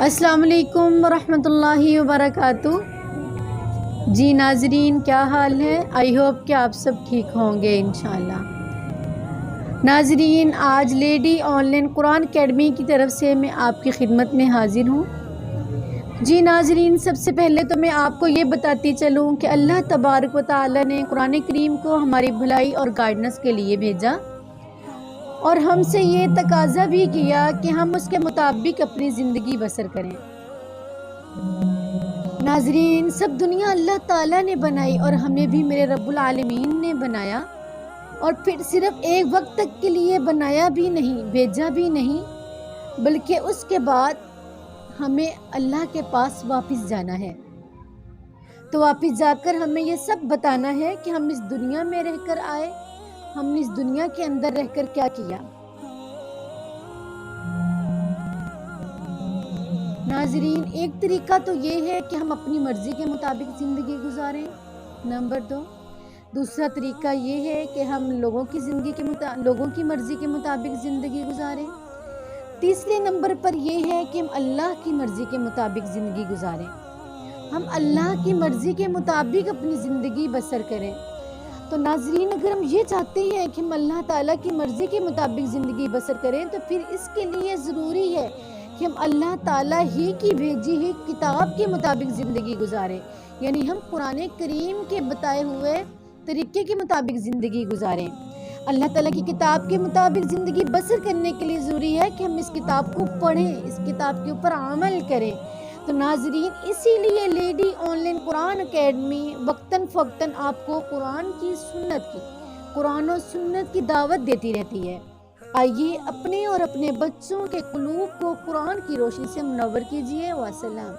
السلام علیکم ورحمۃ اللہ وبرکاتہ۔ جی ناظرین، کیا حال ہے؟ آئی ہوپ کہ آپ سب ٹھیک ہوں گے انشاءاللہ۔ ناظرین، آج lady on line Quran academy کی طرف سے میں آپ کی خدمت میں حاضر ہوں۔ جی ناظرین، سب سے پہلے تو میں آپ کو یہ بتاتی چلوں کہ اللہ تبارک و تعالی نے قرآن کریم کو ہماری بھلائی اور گائیڈنس کے لیے بھیجا، اور ہم سے یہ تقاضا بھی کیا کہ ہم اس کے مطابق اپنی زندگی بسر کریں۔ ناظرین، سب دنیا اللہ تعالیٰ نے بنائی اور ہمیں بھی میرے رب العالمین نے بنایا، اور پھر صرف ایک وقت تک کے لیے بنایا بھی نہیں، بھیجا بھی نہیں، بلکہ اس کے بعد ہمیں اللہ کے پاس واپس جانا ہے۔ تو واپس جا کر ہمیں یہ سب بتانا ہے کہ ہم اس دنیا میں رہ کر آئے، ہم نے اس دنیا کے اندر رہ کر کیا کیا۔ ناظرین، ایک طریقہ تو یہ ہے کہ ہم اپنی مرضی کے مطابق زندگی گزاریں، نمبر 2۔ دوسرا طریقہ یہ ہے کہ ہم لوگوں کی مرضی کے مطابق زندگی گزاریں۔ تیسرے نمبر پر یہ ہے کہ ہم اللہ کی مرضی کے مطابق زندگی گزاریں، ہم اللہ کی مرضی کے مطابق اپنی زندگی بسر کریں۔ تو ناظرین، اگر ہم یہ چاہتے ہیں کہ ہم اللہ تعالیٰ کی مرضی کے مطابق زندگی بسر کریں، تو پھر اس کے لیے ضروری ہے کہ ہم اللہ تعالیٰ ہی کی بھیجی ہوئی کتاب کے مطابق زندگی گزاریں، یعنی ہم قرآن کریم کے بتائے ہوئے طریقے کے مطابق زندگی گزاریں۔ اللہ تعالیٰ کی کتاب کے مطابق زندگی بسر کرنے کے لیے ضروری ہے کہ ہم اس کتاب کو پڑھیں، اس کتاب کے اوپر عمل کریں۔ تو ناظرین، اسی لیے lady on line Quran academy وقتاً فوقتاً آپ کو قرآن و سنت کی دعوت دیتی رہتی ہے۔ آئیے اپنے اور اپنے بچوں کے قلوب کو قرآن کی روشنی سے منور کیجیے۔ والسلام۔